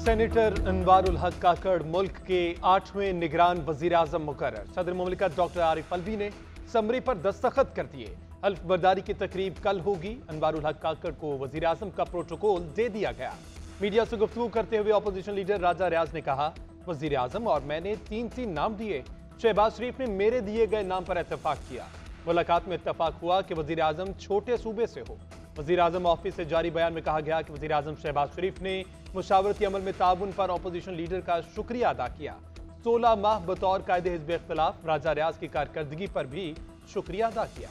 Senator Anwarul हक काकड़ मुल्क के 8वें निगरान वजीर आजम मुकर्रर। सदर मुमलिकत डॉक्टर आरिफ अलवी ने समरी पर दस्तखत कर दिए। हल्फ बर्दारी की तकरीब कल होगी। अनवारुल हक काकड़ को वजीर आजम का प्रोटोकॉल दे दिया गया। मीडिया से गुफ्तगू करते हुए अपोजिशन लीडर राजा रियाज ने कहा, वजीर आजम और मैंने तीन नाम दिए। शहबाज शरीफ ने मेरे दिए गए नाम पर इत्तफाक किया। मुलाकात में इत्तफाक हुआ कि वजीर आजम छोटे सूबे से हो। वजीर आजम ऑफिस से जारी बयान में कहा गया कि वजीर आजम शहबाज शरीफ ने मुशावरती अमल में ताउन पर अपोजिशन लीडर का शुक्रिया अदा किया। 16 माह बतौर कायदे हिज़्ब इख्तिलाफ राजा रियाज की कारकर्दगी पर भी शुक्रिया अदा किया।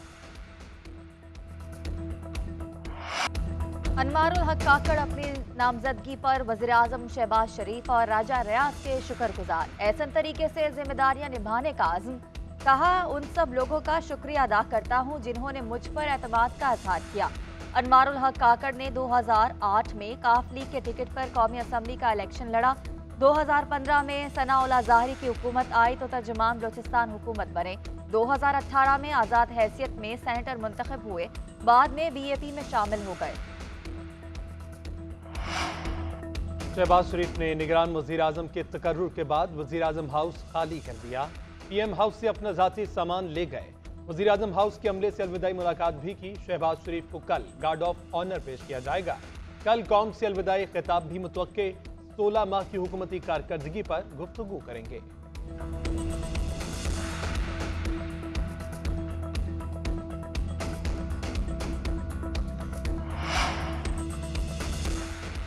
अनवारुल हक काकड़ अपनी नामजदगी पर वज़ीर आज़म शहबाज शरीफ और राजा रियाज के शुक्रगुजार। ऐसन तरीके से जिम्मेदारियां निभाने का आज़म। कहा, उन सब लोगों का शुक्रिया अदा करता हूं जिन्होंने मुझ पर एतमाद का इज़हार किया। अनवारुल हक काकड़ ने 2008 में काफ लीग के टिकट पर कौमी असम्बली का इलेक्शन लड़ा। 2015 में सनाउल्लाह ज़ाहरी की हुकूमत आई तो तर्जुमान बलोचिस्तान हुकूमत बने। 2018 में आज़ाद हैसियत में सेनेटर मुंतखब हुए। बाद में BAP में शामिल हो गए। शहबाज शरीफ ने निगरान वजीर आजम के तकर्रुर के बाद वजीर आजम हाउस खाली कर दिया। PM हाउस से अपना जाती सामान ले गए। वजीर आजम हाउस के अमले से अलविदाई मुलाकात भी की। शहबाज शरीफ को कल गार्ड ऑफ ऑनर पेश किया जाएगा। कल कौम से अलविदाई खिताब भी मुतवक्के। 16 माह की हुकूमती कारकर्दगी पर गुफ्तगू करेंगे।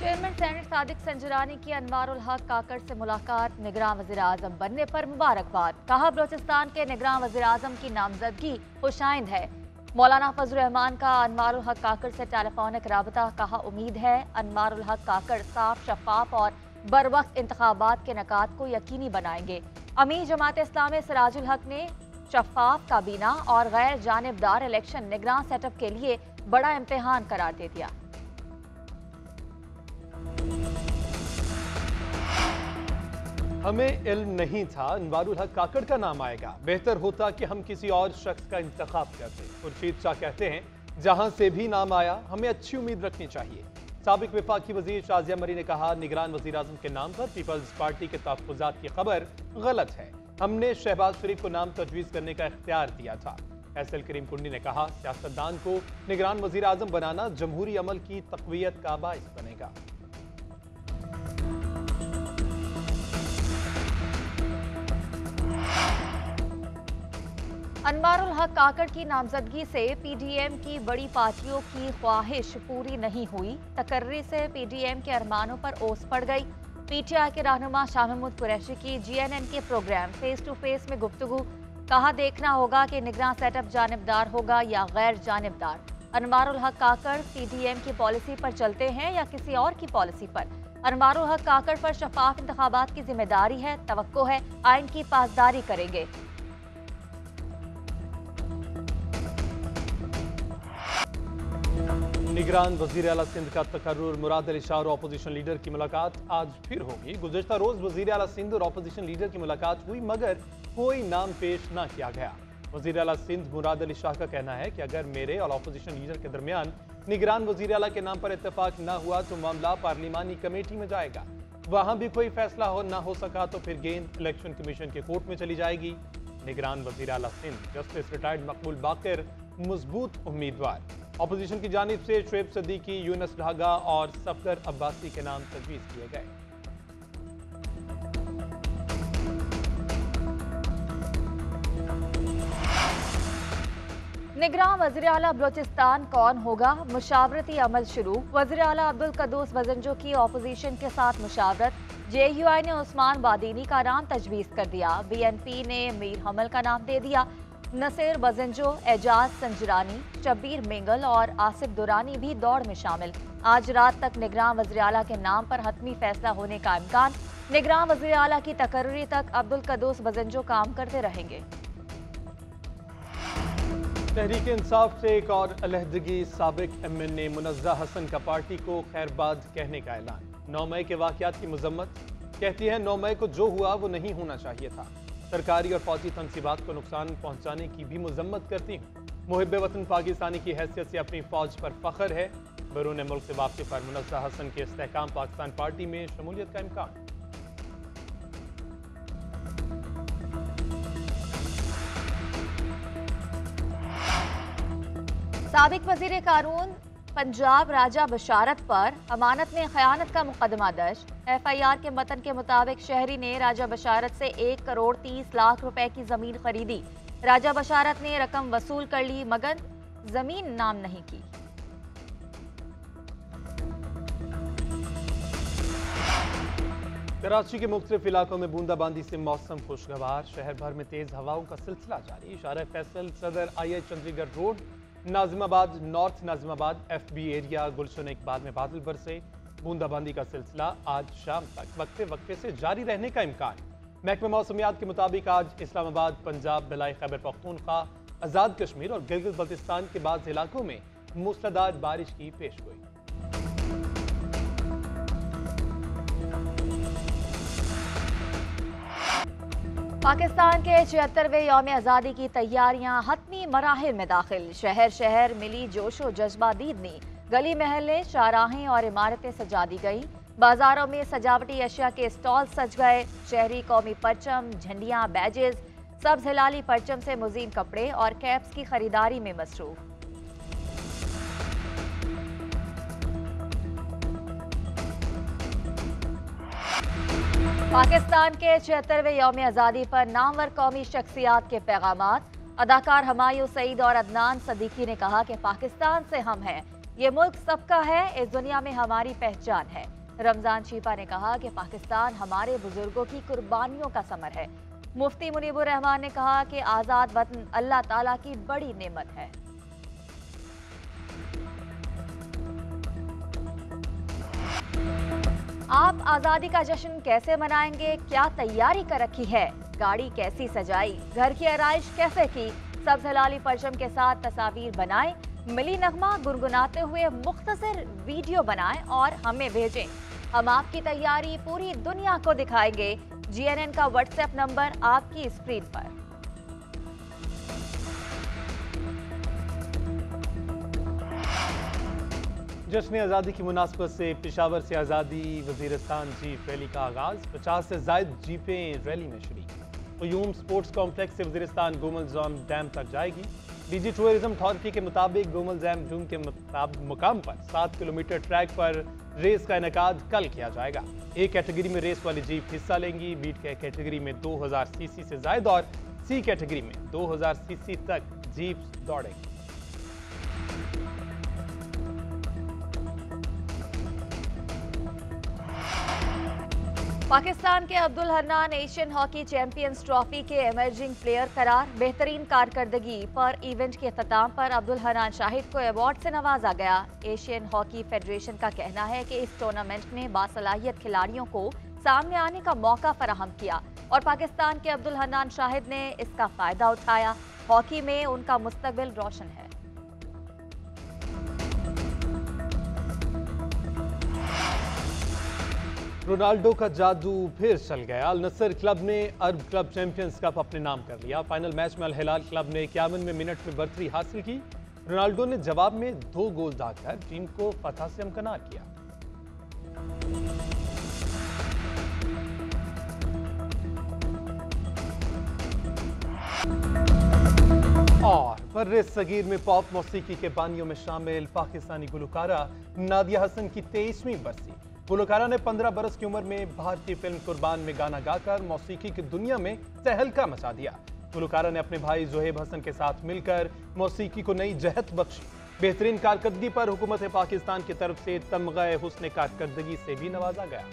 चेयरमैन सेनेट सादिक संजरानी की अनवारुल हक काकड़ से मुलाकात। निगरान वज़ीर आज़म बनने पर मुबारकबाद। कहा, बलोचिस्तान के निगरान वज़ीर आज़म की नामजदगी खुशाइंद है। मौलाना फजल रहमान का अनवारुल हक काकड़ से टेलीफोनिक राबता। कहा, उम्मीद है अनवारुल हक काकड़ साफ, शफाफ और बर वक्त इंतखाबात के नकात को यकीनी बनाएंगे। अमीर जमात इस्लामी सिराजुल हक ने शफाफ, काबीना और गैर जानिबदार इलेक्शन निगरान सेटअप के लिए बड़ा इम्तिहान करार दे दिया। हमें इल्म नहीं था अनवारुल हक काकड़ का नाम आएगा। बेहतर होता कि हम किसी और शख्स का इंतखाब करते। खुर्शीद शाह कहते हैं, जहां से भी नाम आया हमें अच्छी उम्मीद रखनी चाहिए। साबिक वफाकी वजीर शाजिया मरी ने कहा, निगरान वजीर आजम के नाम पर पीपल्स पार्टी के तहफ़्फ़ुज़ात की खबर गलत है। हमने शहबाज शरीफ को नाम तजवीज़ करने का इख्तियार दिया था। एसएल करीम कुंडी ने कहा, सियासतदान को निगरान वजीर आजम बनाना जमहूरी अमल की तक़वियत का बाइस बनेगा। अनवारुल हक काकड़ की नामजदगी से PDM की बड़ी पार्टियों की ख्वाहिश पूरी नहीं हुई। तकर्री से PDM के अरमानों पर ओस पड़ गई। PTI के रहनुमा शाह महमूद कुरैशी की GNN के प्रोग्राम फेस टू फेस में गुफ्तगू। कहा, देखना होगा कि निगरान सेटअप जानिबदार होगा या गैर जानिबदार। अनवारुल हक काकड़ PDM की पॉलिसी पर चलते हैं या किसी और की पॉलिसी पर। अनवारुल हक काकड़ पर शफाफ इंतखाबात की जिम्मेदारी है। तवक्को है आइन की पासदारी करेंगे। निगरान वजीर आला सिंध का तकर्रुर। मुराद अली शाह और अपोजिशन लीडर की मुलाकात आज फिर होगी। गुज़िश्ता रोज वजीर आला सिंध और अपोजिशन लीडर की मुलाकात हुई मगर कोई नाम पेश न किया गया। वजीर आला सिंध मुराद अली शाह का कहना है कि अगर मेरे और अपोजिशन लीडर के दरमियान निगरान वजीर आला के नाम पर इत्तेफाक न हुआ तो मामला पार्लिमानी कमेटी में जाएगा। वहां भी कोई फैसला न हो सका तो फिर गेंद इलेक्शन कमीशन के कोर्ट में चली जाएगी। निगरान वजीर आला सिंध जस्टिस रिटायर्ड मकबूल बाकर मजबूत उम्मीदवार। अपोजिशन की जानिब से शुएब सदीकी, यूनस ढागा और सफदर अब्बासी के नाम तजवीज़ किए गए। निगरान वज़ीर आला बलोचिस्तान कौन होगा? मुशावरती अमल शुरू। वज़ीर आला अब्दुल कद्दूस वज़ंजो की अपोजिशन के साथ मुशावरत। JUI ने उस्मान बादीनी का नाम तजवीज़ कर दिया। BNP ने मीर हमल का नाम दे दिया। नसीर वज़ंजो, एजाज संजरानी, शब्बीर मेंगल और आसिफ दुरानी भी दौड़ में शामिल। आज रात तक निगरान वज़ीर आला के नाम पर हतमी फैसला होने का इम्कान। निगरान वज़ीर आला की तकर्री तक अब्दुल कद्दूस वज़ंजो काम करते रहेंगे। तहरीक इंसाफ से एक और अलहदगी। साबिक MNA मुनज़्ज़ा हसन का पार्टी को खैरबाद कहने का ऐलान। 9 मई के वाक़यात की मजम्मत। कहती है 9 मई को जो हुआ वो नहीं होना चाहिए था। सरकारी और फौजी तनसीबात को नुकसान पहुंचाने की भी मजम्मत करती हूँ। मुहिब वतन पाकिस्तानी की हैसियत से अपनी फौज पर फख्र है। बैरून मुल्क से वापसी पर मुनज़्ज़ह हसन के इस्तेहकाम पाकिस्तान पार्टी में शमूलियत का इम्कान। साबिक वजीर कानून पंजाब राजा बशारत पर अमानत में खयानत का मुकदमा दर्ज। FIR के मतन के मुताबिक शहरी ने राजा बशारत से 1 करोड़ 30 लाख रुपए की जमीन खरीदी। राजा बशारत ने रकम वसूल कर ली मगर जमीन नाम नहीं की। कराची के मुख्तलिफ इलाकों में बूंदाबांदी से मौसम खुशगवार। शहर भर में तेज हवाओं का सिलसिला जारी। शारा Faisal, Saddar IH Chandigarh road, Nazimabad, north Nazimabad, FB area, Gulshan Iqbal में बादल बरसे। बूंदाबांदी का सिलसिला आज शाम तक वक्फे वक्फे से जारी रहने का इम्कान। महकमा मौसमियात के मुताबिक आज इस्लामाबाद, पंजाब, बिलाई खैबर पख्तूनख्वा, आज़ाद कश्मीर और गिलगित बल्तिस्तान के बाद इलाकों में मूसलाधार बारिश की पेशगोई। पाकिस्तान के 76वें यौम आज़ादी की तैयारियां हतमी मराहिल में दाखिल। शहर शहर मिली जोशो जज्बा दीदनी। गली महल्ले, शाहराहें और इमारतें सजा दी गई। बाजारों में सजावटी अशिया के स्टॉल सज गए। शहरी कौमी परचम, झंडियां, बैजेस, सब्ज हिलाली परचम से मुज़ीन कपड़े और कैप्स की खरीदारी में मसरूफ। पाकिस्तान के 76वें यौम आज़ादी पर नामवर कौमी शख्सियात के पैगामात। अदाकार हमायूं सईद और अदनान सदीकी ने कहा कि पाकिस्तान से हम हैं, ये मुल्क सबका है, इस दुनिया में हमारी पहचान है। रमजान चीपा ने कहा कि पाकिस्तान हमारे बुजुर्गों की कुर्बानियों का समर है। मुफ्ती मुनीबुर रहमान ने कहा कि आज़ाद वतन अल्लाह ताला की बड़ी नेमत है। आप आज़ादी का जश्न कैसे मनाएंगे? क्या तैयारी कर रखी है? गाड़ी कैसी सजाई? घर की आराइश कैसे की? सब्ज हिलाली परचम के साथ तस्वीर बनाएं, मिली नगमा गुनगुनाते हुए मुख्तसर वीडियो बनाएं और हमें भेजें। हम आपकी तैयारी पूरी दुनिया को दिखाएंगे। GNN का WhatsApp नंबर आपकी स्क्रीन पर। जश्न आज़ादी की मुनासबत से पेशावर से आज़ादी वज़ीरिस्तान जीप रैली का आगाज। 50 से ज़ायद जीपें रैली में शरीक। क़य्यूम स्पोर्ट्स कॉम्प्लेक्स से वज़ीरिस्तान गोमलज़ाम डैम तक जाएगी। DG टूरिज्म अथॉरिटी के मुताबिक गोमलज़ाम डैम के मुकाम पर 7 किलोमीटर ट्रैक पर रेस का इनेकाद कल किया जाएगा। A कैटेगरी में रेस वाली जीप हिस्सा लेंगी। B कैटेगरी में 2000 cc से ज़ायद और C कैटेगरी में 2000 cc तक जीप दौड़ेंगी। पाकिस्तान के Abdul Hannan Asian hockey champions trophy के इमर्जिंग प्लेयर करार। बेहतरीन कारकर्दगी पर इवेंट के अख्ताम पर अब्दुल हन्नान शाहिद को अवार्ड से नवाजा गया। एशियन हॉकी फेडरेशन का कहना है कि इस टूर्नामेंट ने बासलाहियत खिलाड़ियों को सामने आने का मौका फराहम किया और पाकिस्तान के अब्दुल हन्नान शाहिद ने इसका फायदा उठाया। हॉकी में उनका मुस्तकबिल रोशन है। रोनाल्डो का जादू फिर चल गया। अल नसर क्लब ने अरब क्लब चैंपियंस कप अपने नाम कर लिया। फाइनल मैच में अल हिलाल क्लब ने 51वें मिनट में बर्तरी हासिल की। रोनाल्डो ने जवाब में 2 गोल दागकर टीम को फतह से हमकनार किया। और बर्रे सगीर में पॉप मौसीकी के बानियों में शामिल पाकिस्तानी गुलकारा नादिया हसन की 23वीं बरसी। गुलकारा ने 15 बरस की उम्र में भारतीय फिल्म कुर्बान में गाना गाकर मौसीकी की दुनिया में तहलका मचा दिया। गुलकारा ने अपने भाई जोहेब हसन के साथ मिलकर मौसीकी को नई जहत बख्शी। बेहतरीन कारकर्दगी पर हुकूमत पाकिस्तान की तरफ से तमग़े हुस्न कारकर्दगी से भी नवाजा गया।